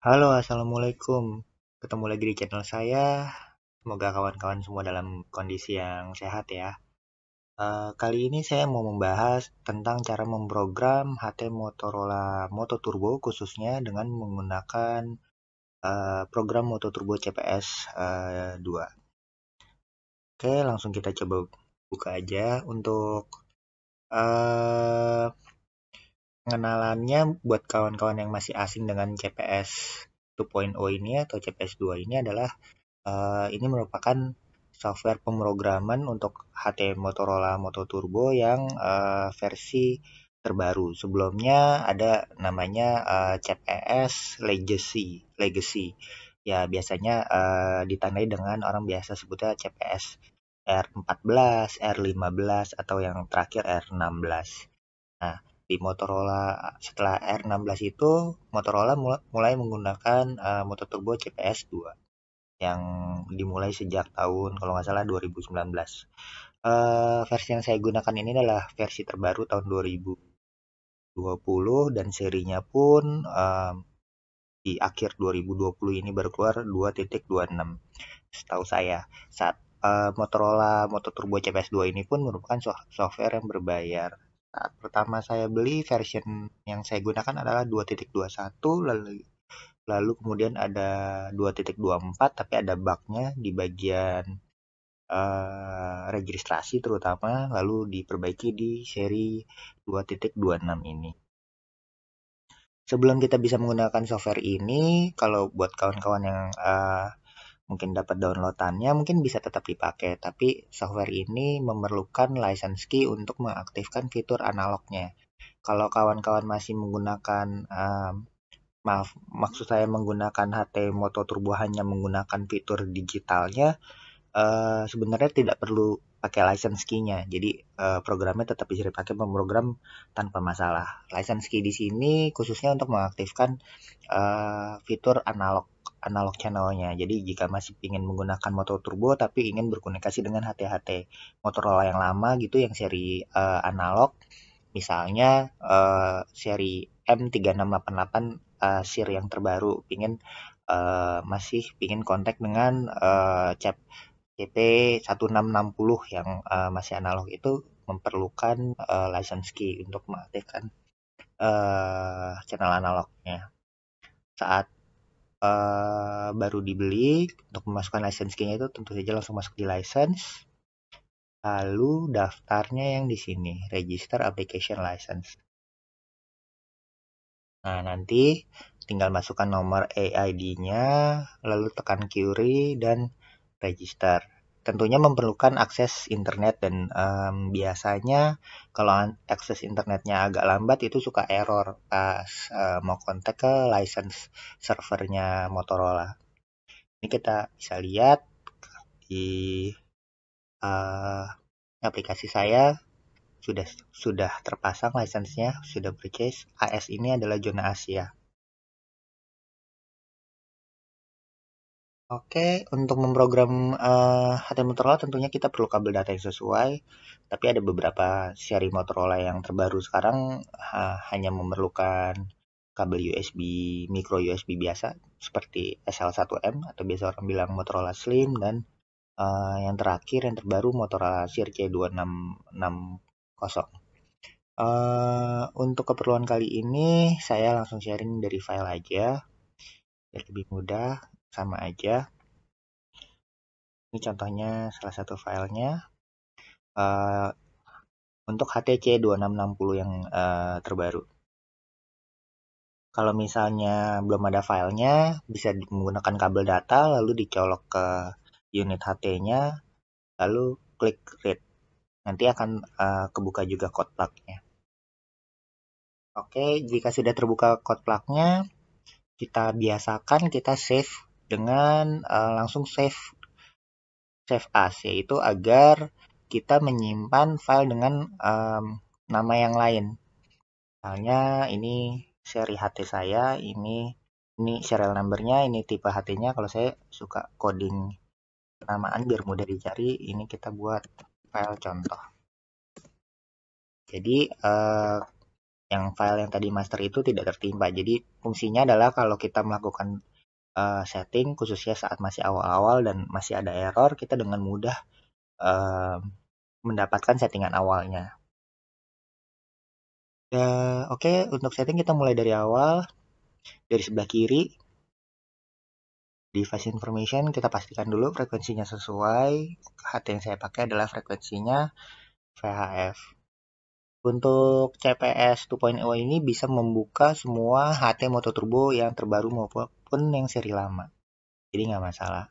Halo, assalamualaikum. Ketemu lagi di channel saya. Semoga kawan-kawan semua dalam kondisi yang sehat ya. Kali ini saya mau membahas tentang cara memprogram HT Motorola Moto Turbo khususnya dengan menggunakan program Moto Turbo CPS 2. Oke, langsung kita coba buka aja untuk eh, pengenalannya buat kawan-kawan yang masih asing dengan CPS 2.0 ini atau CPS 2 ini adalah ini merupakan software pemrograman untuk HT Motorola Moto Turbo yang versi terbaru. Sebelumnya ada namanya CPS Legacy. Ya, biasanya ditandai dengan orang biasa sebutnya CPS R14, R15, atau yang terakhir R16. Nah, di Motorola setelah R16 itu Motorola mulai menggunakan Moto Turbo CPS 2 yang dimulai sejak tahun kalau nggak salah 2019. Versi yang saya gunakan ini adalah versi terbaru tahun 2020 dan serinya pun di akhir 2020 ini baru keluar 2.26 setahu saya. Saat Motorola Moto Turbo CPS 2 ini pun merupakan software yang berbayar. Saat pertama saya beli version yang saya gunakan adalah 2.21, lalu kemudian ada 2.24 tapi ada bugnya di bagian registrasi terutama, lalu diperbaiki di seri 2.26 ini. Sebelum kita bisa menggunakan software ini, kalau buat kawan-kawan yang mungkin dapat downloadannya, mungkin bisa tetap dipakai, tapi software ini memerlukan license key untuk mengaktifkan fitur analognya. Kalau kawan-kawan masih menggunakan maaf, maksud saya menggunakan HT Moto Turbo hanya menggunakan fitur digitalnya, sebenarnya tidak perlu pakai license key-nya. Jadi programnya tetap bisa dipakai memprogram tanpa masalah. License key di sini khususnya untuk mengaktifkan fitur analog channelnya. Jadi jika masih ingin menggunakan Moto Turbo tapi ingin berkomunikasi dengan HT-HT Motorola yang lama gitu yang seri analog, misalnya seri M3688 SIR yang terbaru, masih ingin kontak dengan CP1660 yang masih analog itu memerlukan license key untuk mengaktifkan channel analognya. Saat baru dibeli, untuk memasukkan license key-nya itu tentu saja langsung masuk di license, lalu daftarnya yang di sini, register application license. Nah, nanti tinggal masukkan nomor AID-nya, lalu tekan query dan register. Tentunya memerlukan akses internet dan biasanya kalau akses internetnya agak lambat itu suka error pas mau kontak ke license servernya Motorola. Ini kita bisa lihat di uh, aplikasi saya sudah terpasang license-nya, sudah purchase. AS ini adalah zona Asia. Oke, untuk memprogram HT Motorola tentunya kita perlu kabel data yang sesuai, tapi ada beberapa seri Motorola yang terbaru sekarang hanya memerlukan kabel USB, micro USB biasa seperti SL1M atau biasa orang bilang Motorola Slim, dan yang terakhir yang terbaru Motorola CRC2660. Untuk keperluan kali ini saya langsung sharing dari file aja biar lebih mudah, sama aja. Ini contohnya salah satu filenya. Uh, untuk HTC 2660 yang terbaru. Kalau misalnya belum ada filenya, bisa menggunakan kabel data, lalu dicolok ke unit HT-nya, lalu klik read. Nanti akan kebuka juga code plug-nya. Oke, jika sudah terbuka code plug-nya, kita biasakan kita save dengan langsung save as, yaitu agar kita menyimpan file dengan nama yang lain. Misalnya ini seri HT saya, ini serial numbernya, ini tipe HT-nya. Kalau saya suka coding penamaan biar mudah dicari, ini kita buat file contoh. Jadi yang file yang tadi master itu tidak tertimpa. Jadi fungsinya adalah kalau kita melakukan setting khususnya saat masih awal-awal dan masih ada error, kita dengan mudah mendapatkan settingan awalnya. Oke, untuk setting kita mulai dari awal. Dari sebelah kiri, device information kita pastikan dulu frekuensinya sesuai. HT yang saya pakai adalah frekuensinya VHF. Untuk CPS 2.0 ini bisa membuka semua HT Moto Turbo yang terbaru maupun yang seri lama. Jadi nggak masalah.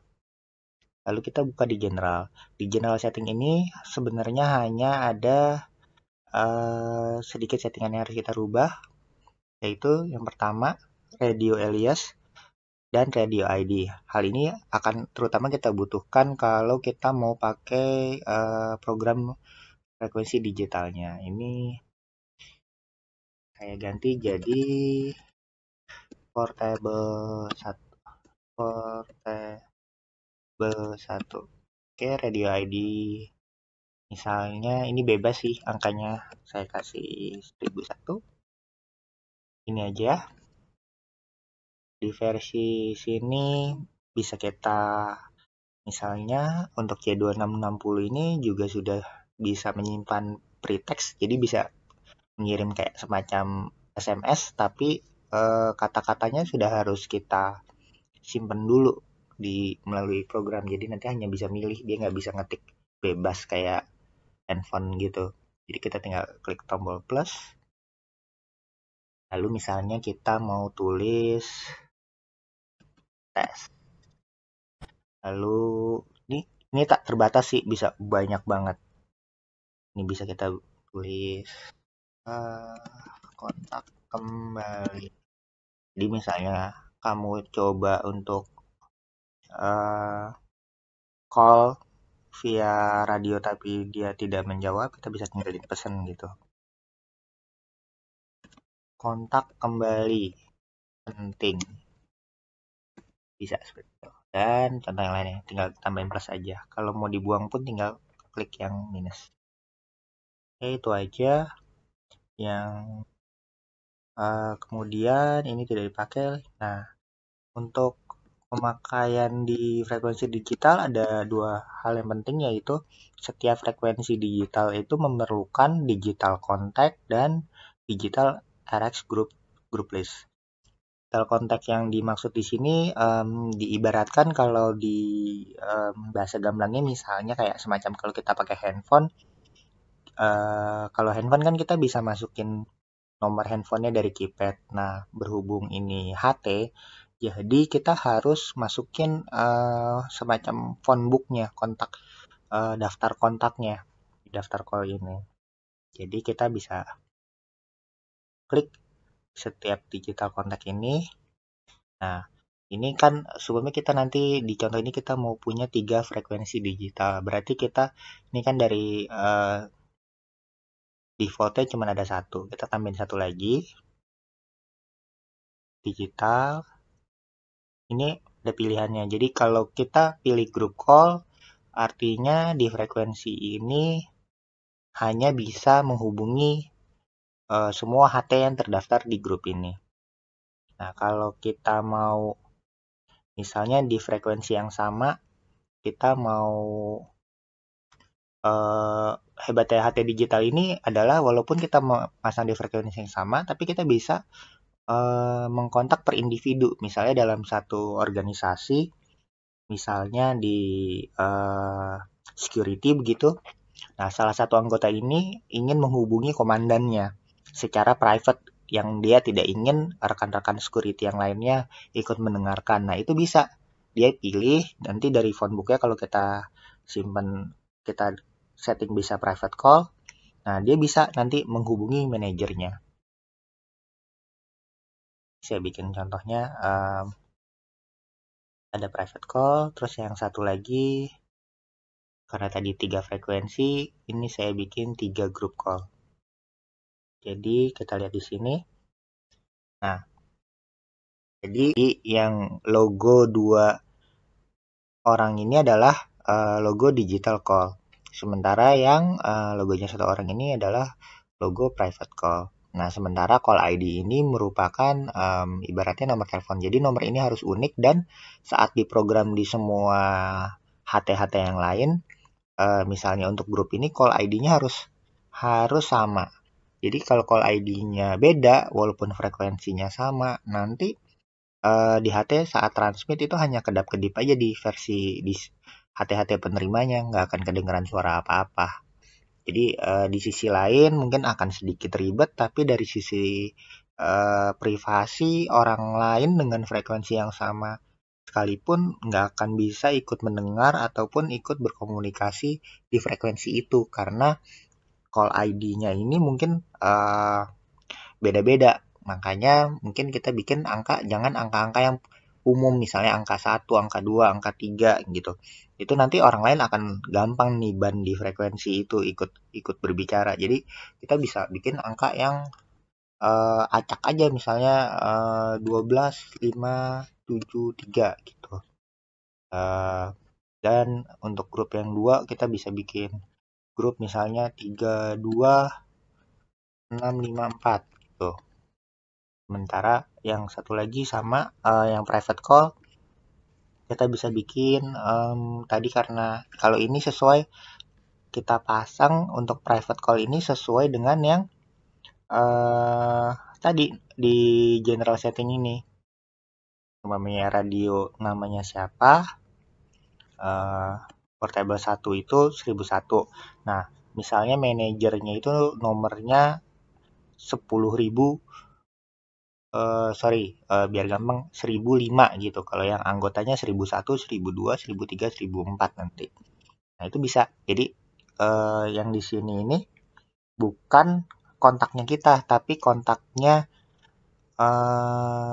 Lalu kita buka di general. Di general setting ini sebenarnya hanya ada sedikit settingan yang harus kita rubah. Yaitu yang pertama, radio alias dan radio ID. Hal ini akan terutama kita butuhkan kalau kita mau pakai program frekuensi digitalnya. Ini saya ganti jadi portable 1. Oke, radio ID. Misalnya ini bebas sih angkanya, saya kasih 1001. Ini aja. Di versi sini bisa kita misalnya untuk C2660 ini juga sudah bisa menyimpan pretext, jadi bisa mengirim kayak semacam SMS, tapi kata-katanya sudah harus kita simpan dulu melalui program. Jadi nanti hanya bisa milih, dia nggak bisa ngetik bebas kayak handphone gitu. Jadi kita tinggal klik tombol plus. Lalu misalnya kita mau tulis tes. Lalu ini tak terbatas sih, bisa banyak banget. Ini bisa kita tulis kontak kembali. Jadi misalnya kamu coba untuk call via radio tapi dia tidak menjawab, kita bisa tinggalin pesan gitu. Kontak kembali penting. Bisa seperti itu. Dan contoh yang lainnya tinggal tambahin plus aja. Kalau mau dibuang pun tinggal klik yang minus. Oke, itu aja yang kemudian ini tidak dipakai. Nah, untuk pemakaian di frekuensi digital ada dua hal yang penting, yaitu setiap frekuensi digital itu memerlukan digital contact dan digital RX group list. Digital contact yang dimaksud di sini diibaratkan kalau di bahasa gamblangnya misalnya kayak semacam kalau kita pakai handphone. Kalau handphone kan kita bisa masukin nomor handphonenya dari keypad. Nah, berhubung ini HT, jadi kita harus masukin semacam phone booknya, kontak daftar kontaknya di daftar call ini. Jadi kita bisa klik setiap digital kontak ini. Nah, ini kan sebelumnya kita nanti di contoh ini kita mau punya 3 frekuensi digital. Berarti kita ini kan dari defaultnya cuma ada 1. Kita tambahin 1 lagi. Digital. Ini ada pilihannya. Jadi kalau kita pilih group call, artinya di frekuensi ini hanya bisa menghubungi semua HT yang terdaftar di grup ini. Nah, kalau kita mau misalnya di frekuensi yang sama, kita mau hebatnya HT digital ini adalah walaupun kita masang di frekuensi yang sama, tapi kita bisa mengkontak per individu. Misalnya dalam satu organisasi, misalnya di security begitu. Nah, salah satu anggota ini ingin menghubungi komandannya secara private, yang dia tidak ingin rekan-rekan security yang lainnya ikut mendengarkan. Nah, itu bisa dia pilih nanti dari phone booknya, kalau kita simpan, kita setting bisa private call. Nah, dia bisa nanti menghubungi manajernya. Saya bikin contohnya, ada private call, terus yang satu lagi, karena tadi 3 frekuensi, ini saya bikin 3 group call. Jadi kita lihat di sini. Nah, jadi yang logo 2 orang ini adalah logo digital call. Sementara yang logonya 1 orang ini adalah logo private call. Nah, sementara call ID ini merupakan ibaratnya nomor telepon. Jadi nomor ini harus unik dan saat diprogram di semua HT-HT yang lain, misalnya untuk grup ini call ID-nya harus sama. Jadi kalau call ID-nya beda, walaupun frekuensinya sama, nanti di HT saat transmit itu hanya kedap-kedip aja di versi di HT-HT penerimanya, nggak akan kedengeran suara apa-apa. Jadi di sisi lain mungkin akan sedikit ribet, tapi dari sisi privasi orang lain dengan frekuensi yang sama sekalipun nggak akan bisa ikut mendengar ataupun ikut berkomunikasi di frekuensi itu karena call ID-nya ini mungkin beda-beda. Makanya mungkin kita bikin jangan angka-angka yang umum, misalnya angka 1, angka 2, angka 3 gitu. Itu nanti orang lain akan gampang nih di frekuensi itu ikut berbicara. Jadi kita bisa bikin angka yang acak aja, misalnya 12, 5, 7, 3 gitu. Dan untuk grup yang 2 kita bisa bikin grup misalnya 3, 2, 6, 5, 4 gitu. Sementara yang satu lagi sama yang private call kita bisa bikin tadi karena kalau ini sesuai kita pasang untuk private call ini sesuai dengan yang tadi di general setting ini. Namanya radio namanya siapa, portable 1 itu 1001. Nah, misalnya manajernya itu nomornya 10.000 biar gampang 1005 gitu. Kalau yang anggotanya 1001, 1002, 1003, 1004 nanti. Nah, itu bisa. Jadi yang di sini ini bukan kontaknya kita, tapi kontaknya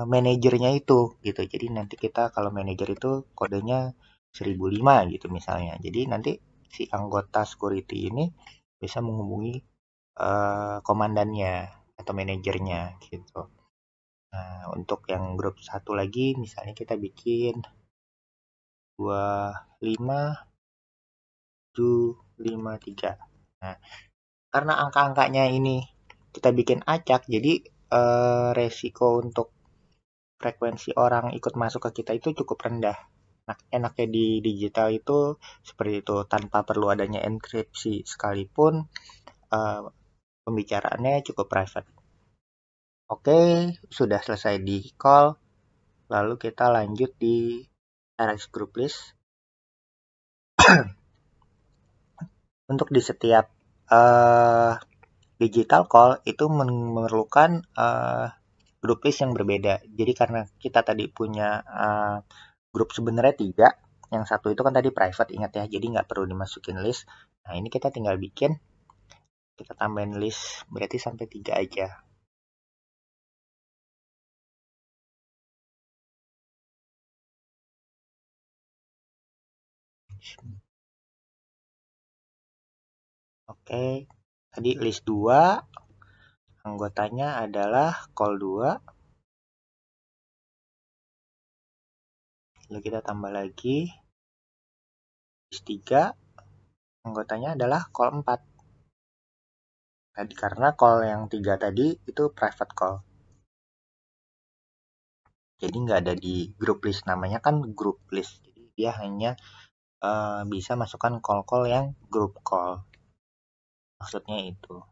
manajernya itu gitu. Jadi nanti kita kalau manajer itu kodenya 1005 gitu misalnya. Jadi nanti si anggota security ini bisa menghubungi komandannya atau manajernya gitu. Nah, untuk yang grup satu lagi, misalnya kita bikin 25753. Nah, karena angka-angkanya ini kita bikin acak, jadi resiko untuk frekuensi orang ikut masuk ke kita itu cukup rendah. Nah, enaknya di digital itu seperti itu, tanpa perlu adanya enkripsi sekalipun pembicaraannya cukup private. Oke, sudah selesai di call. Lalu kita lanjut di RX group list. Untuk di setiap digital call itu memerlukan group list yang berbeda. Jadi karena kita tadi punya grup sebenarnya 3, yang satu itu kan tadi private, ingat ya, jadi nggak perlu dimasukin list. Nah, ini kita tinggal bikin, kita tambahin list, berarti sampai 3 aja. Oke, tadi list 2, anggotanya adalah call 2. Lalu kita tambah lagi list 3, anggotanya adalah call 4. Tadi karena call yang 3 tadi itu private call. Jadi nggak ada di group list, namanya kan group list. Jadi dia hanya bisa masukkan call-call yang group call. Maksudnya itu.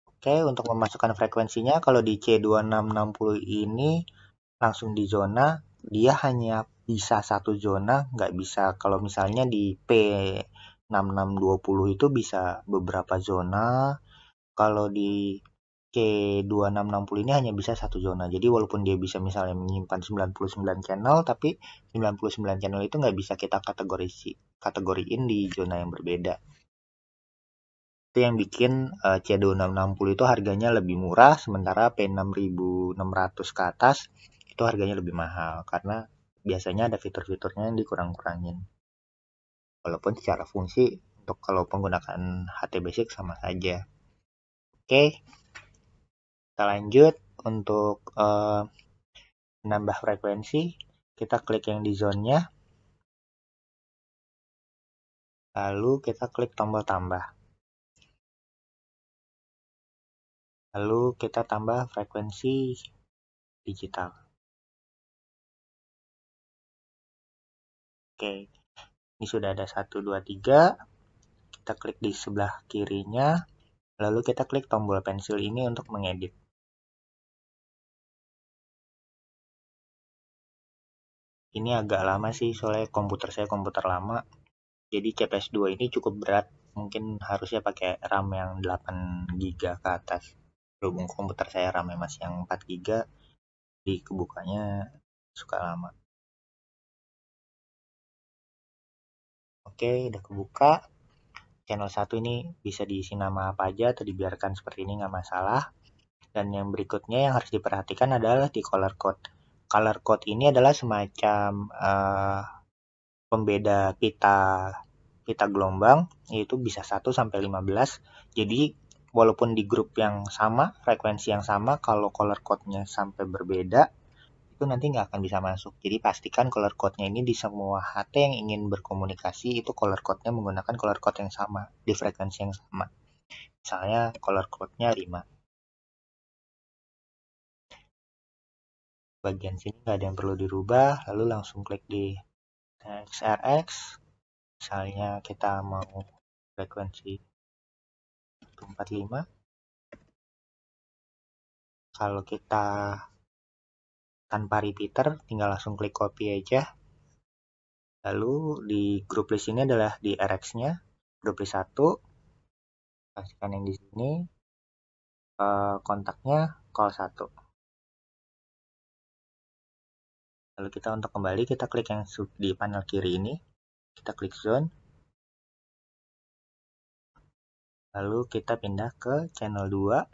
Oke, untuk memasukkan frekuensinya, kalau di C2660 ini langsung di zona, dia hanya bisa satu zona, nggak bisa. Kalau misalnya di P6620 itu bisa beberapa zona, kalau di C2660 ini hanya bisa satu zona. Jadi walaupun dia bisa misalnya menyimpan 99 channel, tapi 99 channel itu nggak bisa kita kategoriin di zona yang berbeda. Itu yang bikin C2660 itu harganya lebih murah, sementara P6600 ke atas itu harganya lebih mahal karena biasanya ada fitur-fiturnya yang dikurang-kurangin. Walaupun secara fungsi untuk kalau penggunaan HT basic sama saja. Oke, kita lanjut untuk menambah frekuensi. Kita klik yang di zone-nya, lalu kita klik tombol tambah. Lalu kita tambah frekuensi digital. Oke, ini sudah ada 1, 2, 3. Kita klik di sebelah kirinya, lalu kita klik tombol pensil ini untuk mengedit. Ini agak lama sih, soalnya komputer saya komputer lama. Jadi CPS 2 ini cukup berat, mungkin harusnya pakai RAM yang 8 GB ke atas. Berhubung komputer saya RAM-nya masih yang 4 GB, di kebukanya suka lama. Oke, udah kebuka. Channel 1 ini bisa diisi nama apa aja atau dibiarkan seperti ini, nggak masalah. Dan yang berikutnya yang harus diperhatikan adalah di color code. Color code ini adalah semacam pembeda pita gelombang, yaitu bisa 1 sampai 15. Jadi walaupun di grup yang sama, frekuensi yang sama, kalau color code-nya sampai berbeda, itu nanti nggak akan bisa masuk. Jadi pastikan color code-nya ini di semua HT yang ingin berkomunikasi, itu color code-nya menggunakan color code yang sama, di frekuensi yang sama. Misalnya color code-nya 5. Bagian sini nggak ada yang perlu dirubah, lalu langsung klik di XRX. Misalnya kita mau frekuensi 145. Kalau kita tanpa repeater, tinggal langsung klik copy aja. Lalu di group list ini adalah di RX-nya, group list 1. Pastikan yang di sini kontaknya call 1. Lalu kita untuk kembali, kita klik yang di panel kiri ini, kita klik zone. Lalu kita pindah ke channel 2.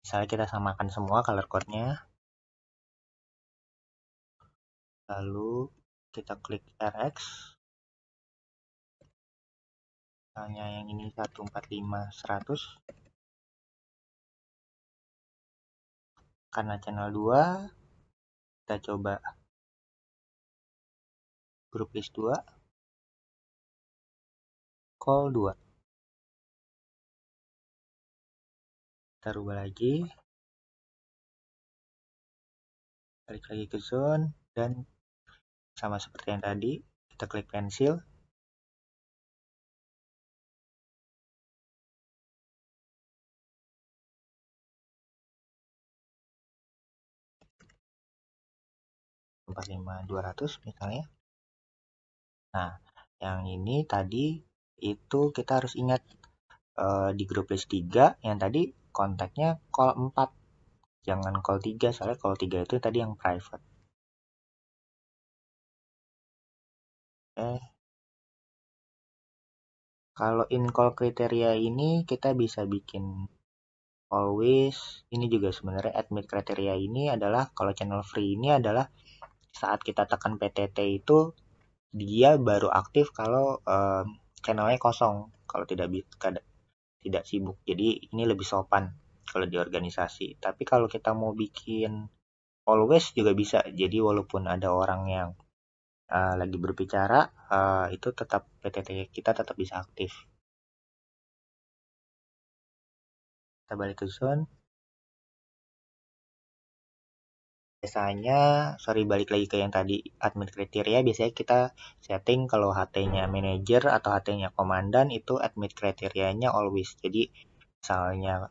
Misalnya kita samakan semua color code-nya. Lalu kita klik RX. Misalnya yang ini 145/100. Karena channel 2, kita coba group list 2, call 2. Kita rubah lagi, balik lagi ke zone, dan sama seperti yang tadi, kita klik pensil. Empat lima 200 misalnya. Nah, yang ini tadi itu kita harus ingat di group list 3 yang tadi kontaknya call 4. Jangan call 3, soalnya call 3 itu tadi yang private. Kalau in call kriteria ini kita bisa bikin always. Ini juga sebenarnya admit kriteria ini adalah kalau channel free ini adalah saat kita tekan PTT itu dia baru aktif kalau channelnya kosong, kalau tidak sibuk. Jadi ini lebih sopan kalau di organisasi. Tapi kalau kita mau bikin always juga bisa. Jadi walaupun ada orang yang lagi berbicara, itu tetap PTT kita tetap bisa aktif. Kita balik ke zone. Biasanya, balik lagi ke yang tadi admin kriteria, biasanya kita setting kalau HT-nya manager atau HT-nya komandan itu admin kriterianya always. Jadi misalnya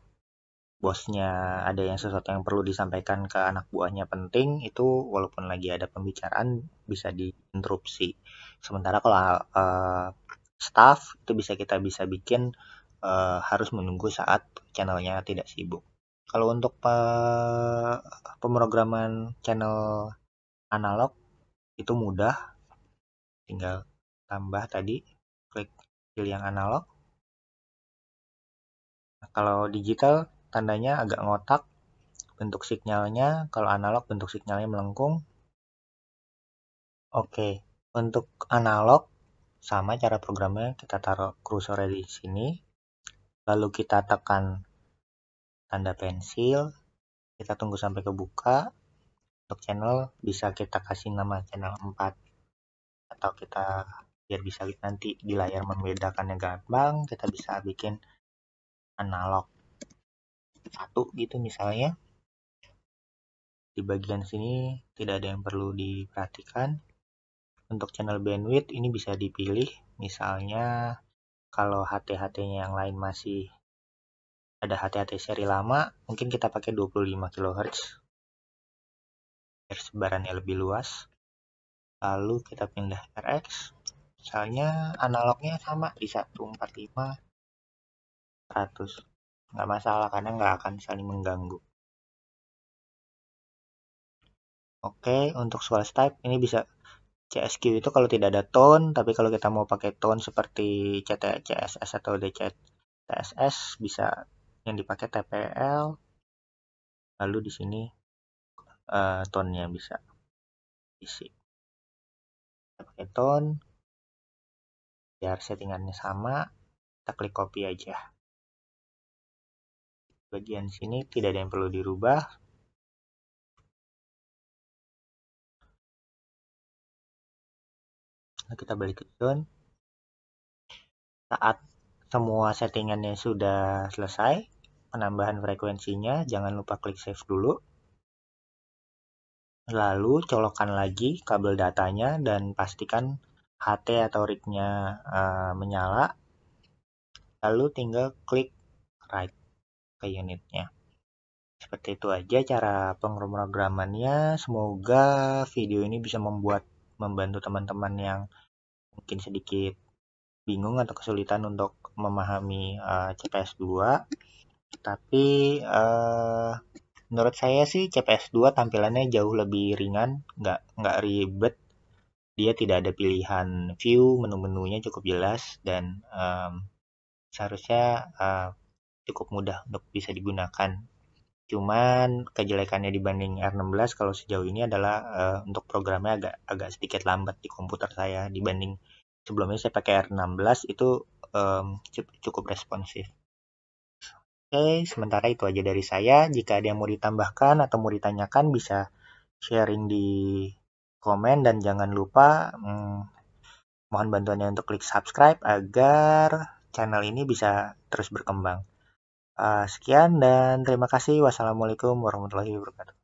bosnya ada yang sesuatu yang perlu disampaikan ke anak buahnya penting, itu walaupun lagi ada pembicaraan bisa diinterupsi. Sementara kalau staff itu kita bisa bikin harus menunggu saat channelnya tidak sibuk. Kalau untuk pemrograman channel analog itu mudah, tinggal tambah tadi, klik pilih yang analog. Nah, kalau digital tandanya agak ngotak bentuk sinyalnya, kalau analog bentuk sinyalnya melengkung. Oke, untuk analog sama cara programnya, kita taruh kursornya di sini, lalu kita tekan tanda pensil, kita tunggu sampai kebuka. Untuk channel bisa kita kasih nama channel 4 atau kita biar bisa nanti di layar membedakannya gampang, kita bisa bikin analog 1 gitu misalnya. Di bagian sini tidak ada yang perlu diperhatikan. Untuk channel bandwidth ini bisa dipilih, misalnya kalau HT-HT-nya yang lain masih ada HT-HT seri lama, mungkin kita pakai 25 kHz biar sebarannya lebih luas. Lalu kita pindah RX, misalnya analognya sama di 145 100, nggak masalah karena nggak akan saling mengganggu. Oke, untuk switch type ini bisa CSQ itu kalau tidak ada tone, tapi kalau kita mau pakai tone seperti CSS atau DCSS bisa yang dipakai TPL. Lalu di sini tone-nya bisa isi. Kita pakai tone, biar settingannya sama, kita klik copy aja. Bagian sini tidak ada yang perlu dirubah. Nah, kita balik ke zone. Saat semua settingannya sudah selesai, penambahan frekuensinya, jangan lupa klik save dulu. Lalu colokkan lagi kabel datanya dan pastikan HT atau rig-nya menyala. Lalu tinggal klik write ke unitnya. Seperti itu aja cara pemrogramannya. Semoga video ini bisa membantu teman-teman yang mungkin sedikit bingung atau kesulitan untuk memahami CPS 2. Tapi menurut saya sih CPS 2 tampilannya jauh lebih ringan, nggak ribet. Dia tidak ada pilihan view, menu-menunya cukup jelas, dan seharusnya cukup mudah untuk bisa digunakan. Cuman kejelekannya dibanding R16 kalau sejauh ini adalah untuk programnya agak sedikit lambat di komputer saya dibanding sebelumnya saya pakai R16 itu cukup responsif. Oke, sementara itu aja dari saya. Jika ada yang mau ditambahkan atau mau ditanyakan bisa sharing di komen dan jangan lupa mohon bantuannya untuk klik subscribe agar channel ini bisa terus berkembang. Sekian dan terima kasih. Wassalamualaikum warahmatullahi wabarakatuh.